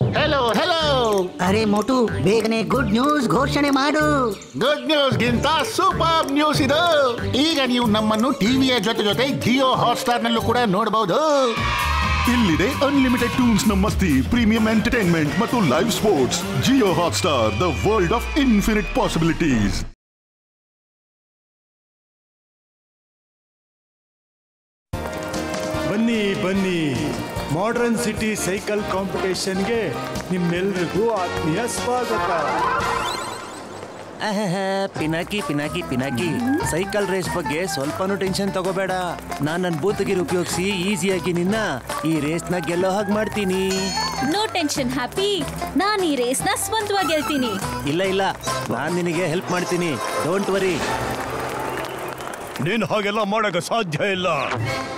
Hello hello अरे मोटू ಬೇಗನೆ good news ಘೋಷಣೆ ಮಾಡು. ಗುಡ್ ನ್ಯೂಸ್ ಗಿಂತ ಸೂಪರ್ ನ್ಯೂಸ್ ಇದು. ಈಗ ನೀವು ನಮ್ಮನ್ನು ಟಿವಿಯ ಜೊತೆ ಜೊತೆ ಜಿಯೋ ಹಾಟ್ಸ್ಟಾರ್ ನಲ್ಲೂ ಕೂಡ ನೋಡಬಹುದು. ಇಲ್ಲಿದೆ ಅನ್ಲಿಮಿಟೆಡ್ ಟೂನ್ಸ್ ನ ಮಸ್ತಿ, ಪ್ರೀಮಿಯಂ ಎಂಟರ್ಟೈನ್ಮೆಂಟ್ ಮತ್ತು live sports. Jio Hotstar, the world of infinite possibilities. ಬನ್ನಿ ಬನ್ನಿ, ಮಾಡರ್ನ್ ಸಿಟಿ ಸೈಕಲ್ ಕಾಂಪಿಟೇಷನ್ಗೆ ನಿಮ್ಮೆಲ್ರಿಗೂ ಆತ್ಮೀಯ ಸ್ವಾಗತ. ಪಿನಾಕಿ ಪಿನಾಕಿ ಪಿನಾಕಿ, ಸೈಕಲ್ ರೇಸ್ ಬಗ್ಗೆ ಸ್ವಲ್ಪನೂ ಟೆನ್ಷನ್ ತಗೋಬೇಡ. ನಾನು ನನ್ನ ಬೂತಗಿರಿ ಉಪಯೋಗಿಸಿ ಈಸಿಯಾಗಿ ನಿನ್ನ ಈ ರೇಸ್ ನ ಗೆಲ್ಲೋ ಹಾಗೆ ಮಾಡ್ತೀನಿ. ನೋ ಟೆನ್ಷನ್ ಹ್ಯಾಪಿ, ನಾನು ಈ ರೇಸ್ ನ ಸ್ವಂತವಾಗಿ ಗೆಲ್ತೀನಿ. ಇಲ್ಲ ಇಲ್ಲ, ನಾನು ನಿನಗೆ ಹೆಲ್ಪ್ ಮಾಡ್ತೀನಿ, ಡೋಂಟ್ ವರಿ. ನೀನ್ ಹಾಗೆಲ್ಲ ಮಾಡಕ ಸಾಧ್ಯ ಇಲ್ಲ.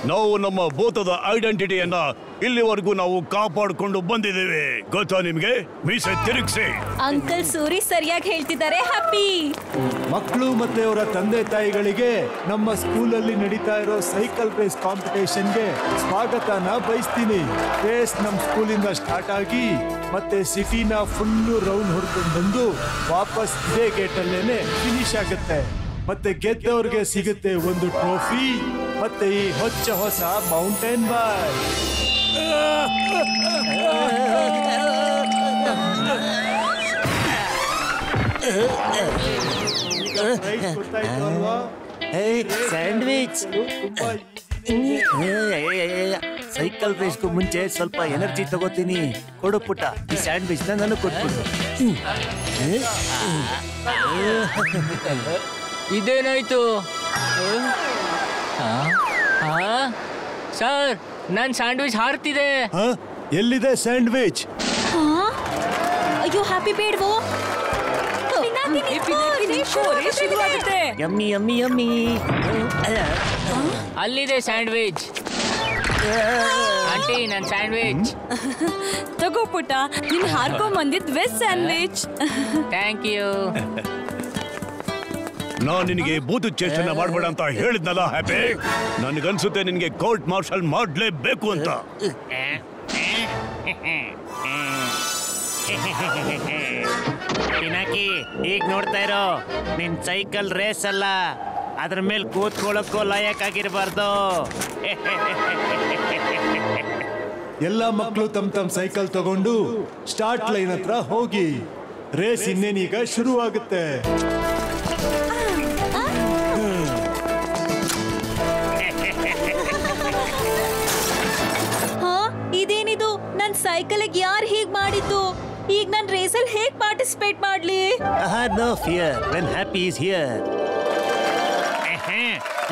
ನಾವು ನಮ್ಮ ಭೂತದ ಐಡೆಂಟಿಟಿಯನ್ನ ಇಲ್ಲಿವರೆಗೂ ನಾವು ಕಾಪಾಡಿಕೊಂಡು ಬಂದಿದ್ದೇವೆ, ಗೊತ್ತಾ ನಿಮ್ಗೆ? ಮೀಸೆ ತಿರುಗಿಸಿ. ಅಂಕಲ್ ಸೂರಿ ಸರಿಯಾಗಿ ಹೇಳ್ತಿದ್ದಾರೆ ಹ್ಯಾಪಿ. ಮಕ್ಕಳು ಮತ್ತೆ ಅವರ ತಂದೆ ತಾಯಿಗಳಿಗೆ ನಮ್ಮ ಸ್ಕೂಲಲ್ಲಿ ನಡೀತಾ ಇರೋ ಸೈಕಲ್ ರೇಸ್ ಕಾಂಪಿಟೇಷನ್ಗೆ ಸ್ವಾಗತನ ಬಯಸ್ತೀನಿ. ರೇಸ್ ನಮ್ಮ ಸ್ಕೂಲಿಂದ ಸ್ಟಾರ್ಟ್ ಆಗಿ ಮತ್ತೆ ಸಿಟಿನ ಫುಲ್ಲು ರೌಂಡ್ ಹೊಡ್ಕೊಂಡು ಬಂದು ವಾಪಸ್ ಇದೇ ಗೇಟ್ ಅಲ್ಲೇನೆ ಫಿನಿಶ್ ಆಗುತ್ತೆ. ಮತ್ತೆ ಗೆದ್ದವ್ರಿಗೆ ಸಿಗುತ್ತೆ ಒಂದು ಟ್ರೋಫಿ ಮತ್ತೆ ಈ ಹೊಸ ಮೌಂಟೇನ್ ಬೈಕ್. ಸ್ಯಾಂಡ್ವಿಚ್. ಸೈಕಲ್ ರೇಸ್ಗೂ ಮುಂಚೆ ಸ್ವಲ್ಪ ಎನರ್ಜಿ ತಗೋತೀನಿ. ಕೊಡು ಪುಟ, ಈ ಸ್ಯಾಂಡ್ವಿಚ್ ನ ನನಗೆ ಕೊಟ್ಬಿಡು. ಇದೇನಾಯ್ತು ಸರ್? ನನ್ನ ಸ್ಯಾಂಡ್ವಿಚ್ ಹಾರ್ತಿದೆ. ಎಲ್ಲಿದೆ ಸ್ಯಾಂಡ್ವಿಚ್? ಅಯ್ಯೋ ಹ್ಯಾಪಿ ಬೇಡ್ವೋ. Yummy yummy yummy. ಅಲ್ಲಿದೆ ಸ್ಯಾಂಡ್ವಿಚ್. ಆಂಟಿ ನನ್ನ ಸ್ಯಾಂಡ್ವಿಚ್ ತಗೋ ಪುಟ, ನೀನ್ ಹಾರ್ಕೊಂಡ್ ಬಂದಿದ್ ವೆಜ್ ಸ್ಯಾಂಡ್ವಿಚ್. Thank you. ನಾನ್ ನಿನಗೆ ಬೂತು ಚೇಷ್ಟನ ಮಾಡ್ಬೇಡ ಅಂತ ಹೇಳಿದ್ನಲ್ಲ ಹ್ಯಾಪಿ. ನನ್ಗನ್ಸುತ್ತೆ ನಿನ್ಗೆ ಕೋರ್ಟ್ ಮಾರ್ಷಲ್ ಮಾಡ್ಲೇಬೇಕು ಅಂತ. ಪಿನಾಕಿ, ಈಗ ನೋಡ್ತಾ ಇರೋ, ನಿನ್ ಸೈಕಲ್ ರೇಸ್ ಅಲ್ಲ, ಅದ್ರ ಮೇಲೆ ಕೂತ್ಕೊಳ್ಳೋಕ್ಕೂ ಲಾಯಕ್ಕಾಗಿರ್ಬಾರ್ದು. ಎಲ್ಲ ಮಕ್ಕಳು ತಮ್ಮ ಸೈಕಲ್ ತಗೊಂಡು ಸ್ಟಾರ್ಟ್ ಲೈನ್ ಹತ್ರ ಹೋಗಿ. ರೇಸ್ ಇನ್ನೇನೀಗ ಶುರು ಆಗುತ್ತೆ. ಇದೇನಿದು? ನನ್ ಸೈಕಲ್ಗೆ ಯಾರು ಹೀಗ್ ಮಾಡಿದ್ದು? ಈಗ ನನ್ ರೇಸಲ್ಲಿ ಹೇಗ್ ಪಾರ್ಟಿಸಿಪೇಟ್ ಮಾಡ್ಲಿ? No fear when happy is here.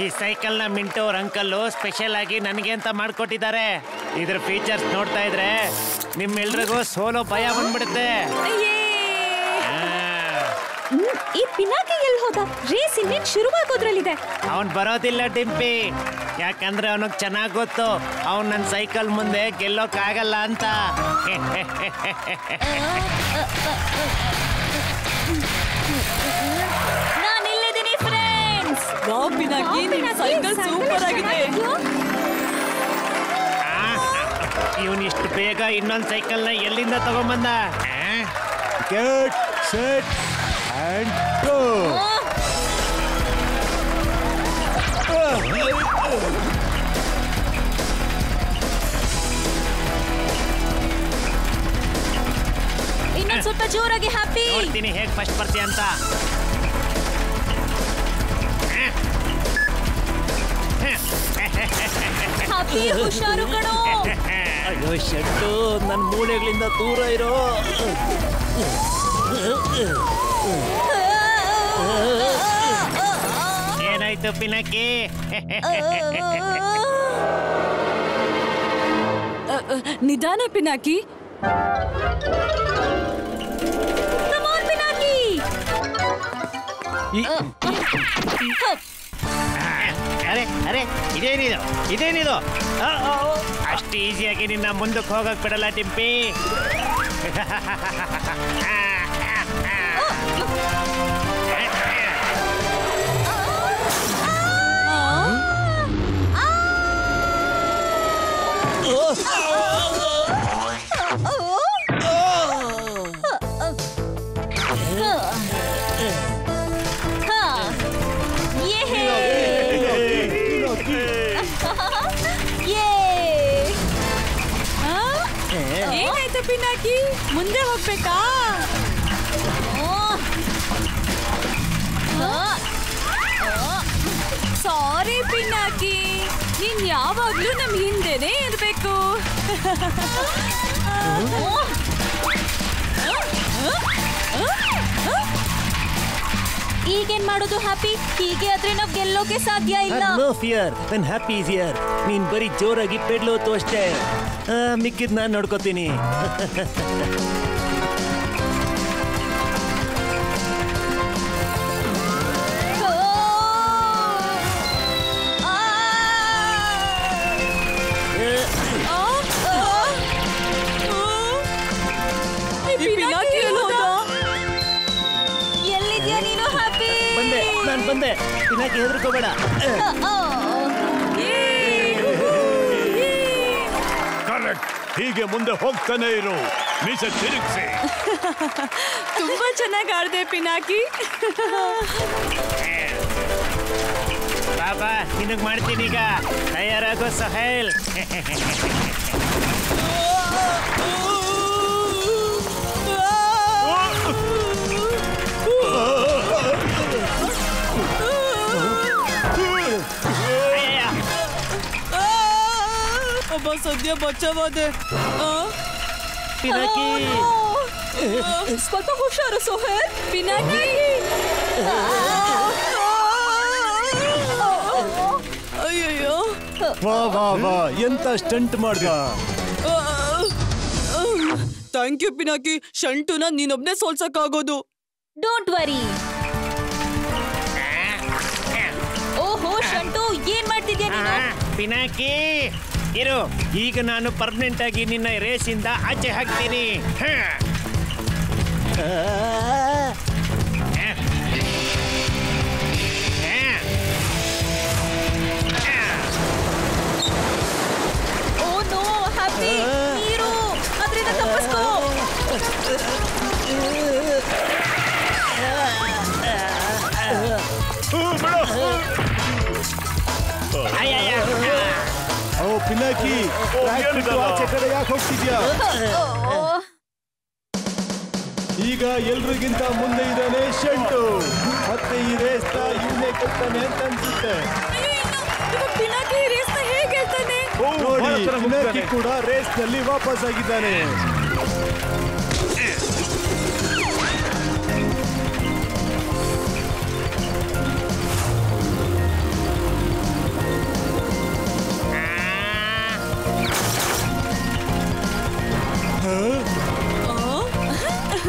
ಈ ಸೈಕಲ್ ನ ಮಿಂಟೋ ಅವ್ರ ಅಂಕಲ್ ಸ್ಪೆಷಲ್ ಆಗಿ ನನಗೆ ಅಂತ ಮಾಡ್ಕೊಟ್ಟಿದ್ದಾರೆ. ಇದ್ರ ಫೀಚರ್ಸ್ ನೋಡ್ತಾ ಇದ್ರೆ ನಿಮ್ಮೆಲ್ರಿಗೂ ಸೋಲೋ ಭಯ ಬಂದ್ಬಿಡುತ್ತೆ. ಈ ಪಿನಾಕಿ ಎಲ್ಲಿ ಹೋದ? ರೇಸ್ ಇನ್ನೇನ್ ಶುರುವಾಗೋದ್ರಲ್ಲಿದೆ. ಅವನ್ ಬರೋದಿಲ್ಲ ಡಿಂಪಿ, ಯಾಕಂದ್ರೆ ಅವನಿಗೆ ಚೆನ್ನಾಗ್ ಗೊತ್ತು ಅವನ್ ನನ್ನ ಸೈಕಲ್ ಮುಂದೆ ಗೆಲ್ಲೋಕ್ ಆಗಲ್ಲ ಅಂತ. ನಾನು ಇಲ್ಲಿದ್ದೀನಿ ಫ್ರೆಂಡ್ಸ್. ಸೈಕಲ್ ಸೂಪರ್ ಆಗಿದೆ. ಇವನ್ ಇಷ್ಟು ಬೇಗ ಇನ್ನೊಂದ್ ಸೈಕಲ್ ನ ಎಲ್ಲಿಂದ ತಗೊಂಬಂದ? Get set and go. ಇನ್ನೊಂದ್ ಸ್ವಲ್ಪ ಜೋರಾಗಿ ಹ್ಯಾಪಿ. ನೋಡ್ತೀನಿ ಹೇಗ್ ಫಸ್ಟ್ ಬರ್ತೀಯ ಅಂತ. ಹ್ಯಾಪಿ ಹುಷಾರು ಕಣೋ. ಅಯ್ಯೋ ಶೆಟ್ಟು, ನನ್ನ ಮೂಳೆಗಳಿಂದ ದೂರ ಇರೋ. ಏನಾಯ್ತು ಪಿನಾಕಿ? ನಿಧಾನ ಪಿನಾಕಿ. ಅರೆ ಅರೆ, ಇದೇನಿದು? ಅಷ್ಟು ಈಸಿಯಾಗಿ ನಿನ್ನ ಮುಂದಕ್ಕೆ ಹೋಗಕ್ ಬಿಡಲ್ಲ ಟಿಂಪಿ. ಪಿನಾಕಿ ಮುಂದೆ ಹೋಗ್ಬೇಕಾ? ಸಾರಿ ಪಿನಾಕಿ, ನೀನ್ ಯಾವಾಗ್ಲೂ ನಮ್ ಹಿಂದೆನೆ ಇರ್ಬೇಕು. ಈಗೇನ್ ಮಾಡೋದು ಹ್ಯಾಪಿ? ಹೀಗೆ ಆದ್ರೆ ನಾವ್ ಗೆಲ್ಲೋಕೆ ಸಾಧ್ಯ ಇಲ್ಲ. ನೋ ಫಿಯರ್, ನನ್ ಹ್ಯಾಪಿ ಇಸ್ ಹಿಯರ್. ನೀನ್ ಬರೀ ಜೋರಾಗಿ ಪೆಡ್ಲೋತು ಅಷ್ಟೇ, ಮಿಕ್ಕಿದ್ ನಾನ್ ನೋಡ್ಕೋತೀನಿ. ಎಲ್ಲಿದ್ಯಾ ನೀನು ಹ್ಯಾಪಿ? ನಾನ್ ಬಂದೆ. ಪಿನಾಕಿ ಹೆದರ್ಕೋಬೇಡ. ಕರೆಕ್ಟ್. ಹೀಗೆ ಮುಂದೆ ಹೋಗ್ತಾನೆ ಇರು. ಮೀಸೆ ತಿರುಗಿಸಿ. ತುಂಬಾ ಚೆನ್ನಾಗಿ ಆಡ್ದೆ ಪಿನಾಕಿ. ಬಾಬಾ ನಿನಗ್ ಮಾಡ್ತೀನಿ ಈಗ. ತಯಾರಾಗೋ ಸಹೇಲ್. ಒಬ್ಬ ಸದ್ಯ ಬಚ್ಚವಾದೆ. ಪಿನಾಕಿ ಸ್ವಲ್ಪ ಹುಷಾರು ಸೋಹೆಲ್. ಪಿನಾಕಿ ಅಯ್ಯಯ್ಯೋ, ವಾ ವಾ ವಾ, ಎಂತ ಸ್ಟಂಟ್ ಮಾಡ್ದ. Thank you Pinaki. ಶಂಟುನ ನೀನೊಬ್ನೇ ಸೋಲ್ಸಕ್ಕಾಗೋದು. Don't worry. ಓಹೋ ಶಂಟು, ಏನ್ ಮಾಡ್ತಿದ್ಯಾ ನೀನು? ಪಿನಾಕಿ ಇರು, ಈಗ ನಾನು ಪರ್ಮನೆಂಟ್ ಆಗಿ ನಿನ್ನ ರೇಸಿಂದ ಆಚೆ ಹಾಕ್ತೀನಿ. ಓ ನೋ ಹ್ಯಾಪಿ, ನೀರು ಅದರಿಂದ ತಪ್ಪಿಸ್ಕೋ. ಓ ಪಿನಾಕಿ, ಆಚೆ ಕಡೆ ಯಾಕೆ ಹೋಗ್ತಿದ್ಯಾ? ಈಗ ಎಲ್ರಿಗಿಂತ ಮುಂದೆ ಇದ್ದಾನೆ ಶಂಟು. ಮತ್ತೆ ಈ ರೇಸ್ ಇವನೇ ಗೆಲ್ತಾನೆ ಅಂತ ಅನ್ಸುತ್ತೆ. ಪಿನಾಕಿ ರೇಸ್ ಹೇಗೆ ಗೆಲ್ತಾನೆ? ನೋಡಿ, ಪಿನಾಕಿ ಕೂಡ ರೇಸ್ ನಲ್ಲಿ ವಾಪಸ್ ಆಗಿದ್ದಾನೆ.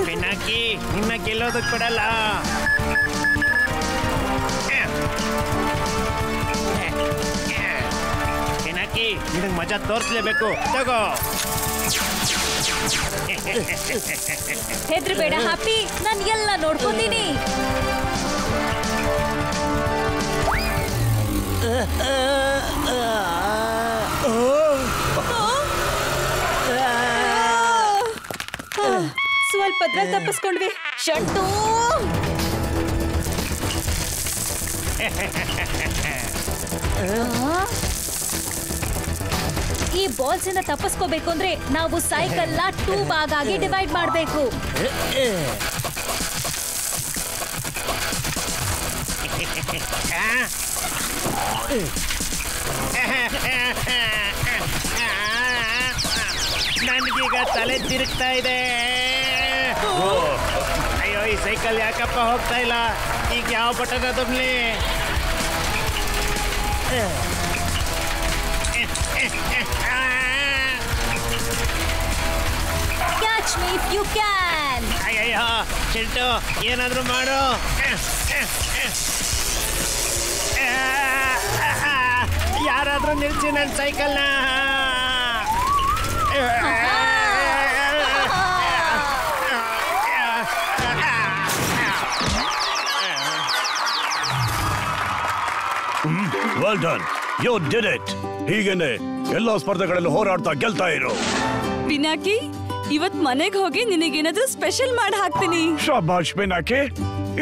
ಪಿನಾಕಿ ನಿನ್ನ ಗೆಲ್ಲೋದಕ್ ಕೊಡಲ್ಲ. ಪಿನಾಕಿ ನಿನಗೆ ಮಜಾ ತೋರಿಸ್ಲೇಬೇಕು. ತಗೋ. ಹೆದ್ರಬೇಡ ಹ್ಯಾಪಿ, ನಾನು ಎಲ್ಲ ನೋಡ್ಕೊತೀನಿ. ಸ್ವಲ್ಪ ತಪ್ಪಿಸ್ಕೊಂಡ್ವಿ ಶಂಟು. ಈ ಬಾಲ್ಸ್ ಇಂದ ತಪ್ಪಿಸ್ಕೋಬೇಕು ಅಂದ್ರೆ ನಾವು ಸೈಕಲ್ 2 ಭಾಗಾಗಿ ಡಿವೈಡ್ ಮಾಡಬೇಕು. ನನಗೀಗ ತಲೆ ತಿರುಗ್ತಾ ಇದೆ. ಅಯ್ಯೋ, ಈ ಸೈಕಲ್ ಯಾಕಪ್ಪ ಹೋಗ್ತಾ ಇಲ್ಲ? ಈಗ ಯಾವ ಬಟನ್ ಅದಮ್ಲಿ? Catch me if you can. ಅಯ್ಯಯ್ಯೋ ಚಿಂಟು, ಏನಾದ್ರೂ ಮಾಡು. ಯಾರಾದ್ರೂ ನಿಲ್ಸಿ ನನ್ನ ಸೈಕಲ್ನ. Well done, you did it. ಹೀಗೇನೆ ಎಲ್ಲಾ ಸ್ಪರ್ಧೆಗಳಲ್ಲಿ ಹೋರಾಡ್ತಾ ಗೆಲ್ತಾ ಇರು. ಪಿನಾಕಿ, ಇವತ್ ಮನೆಗೆ ಹೋಗಿ ನಿನಗೇನಾದ್ರೂ ಸ್ಪೆಷಲ್ ಮಾಡಿ ಹಾಕ್ತೀನಿ. ಶಾಬಾಷ್ ಪಿನಾಕಿ,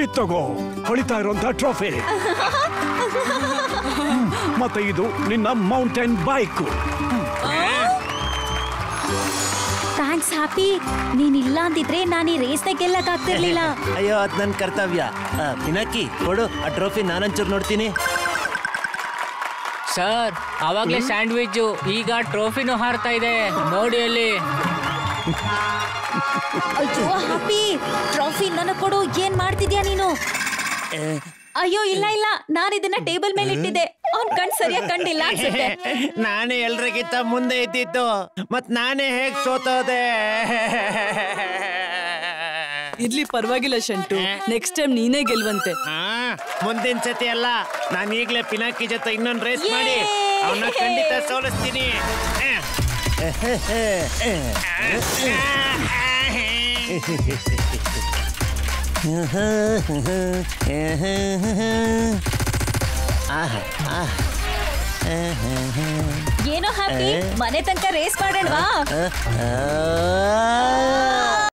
ಇದು ತಗೋ, ಹೊಳಿತಾ ಇರುವಂತ ಟ್ರೋಫಿ. ಮತ್ತೆ ಇದು ನಿನ್ನ mountain bike. Thanks thanks happy. ನೀನ್ ಇಲ್ಲ ಅಂದಿದ್ರೆ ನಾನು ಈ ರೇಸ್ ಗೆಲ್ಲಕ್ ಆಗ್ತಿರ್ಲಿಲ್ಲ. ಅಯ್ಯೋ ಅದ್ ನನ್ ಕರ್ತವ್ಯ. ಪಿನಾಕಿ ಕೊಡು ಆ ಟ್ರೋಫಿ, ನಾನಂಚೂರು ನೋಡ್ತೀನಿ. ಸರ್ ಅವಾಗ್ಲೇ ಸ್ಯಾಂಡ್ವಿಚ್, ಈಗ ಟ್ರೋಫಿನೂ ಹಾರ್ತಾ ಇದೆ ನೋಡಿ ಅಲ್ಲಿ. ಅಯ್ಯೋ ಹ್ಯಾಪಿ, ಟ್ರೋಫಿ ನನಗ್ ಕೊಡು. ಏನ್ ಮಾಡ್ತಿದ್ಯಾ ನೀನು? ಅಯ್ಯೋ ಇಲ್ಲ ಇಲ್ಲ, ನಾನು ಇದನ್ನ ಟೇಬಲ್ ಮೇಲೆ ಇಟ್ಟಿದ್ದೆ. ಅವ್ನ್ ಕಣ್ ಸರಿಯಾಗಿ ಕಂಡಿಲ್ಲ ಅನ್ಸುತ್ತೆ. ನಾನೇ ಎಲ್ರಿಗಿಂತ ಮುಂದೆ ಇದ್ದಿದ್ದು, ಮತ್ ನಾನೇ ಹೇಗ್ ಸೋತೋದೆ? ಇರ್ಲಿ ಪರವಾಗಿಲ್ಲ ಶಂಟು, ನೆಕ್ಸ್ಟ್ ಟೈಮ್ ನೀನೇ ಗೆಲ್ವಂತೆ. ಮುಂದಿನ ಸತಿ ಅಲ್ಲ, ನಾನು ಈಗ್ಲೇ ಪಿನಾಕಿ ಜೊತೆ ಇನ್ನೊಂದು ರೇಸ್ ಮಾಡಿ ಅವನ್ನ ಖಂಡಿತ ಸೋಲಿಸ್ತೀನಿ. ಏನೋ ಹ್ಯಾಪಿ, ಮನೆ ತನಕ ರೇಸ್ ಮಾಡೋಣವಾ?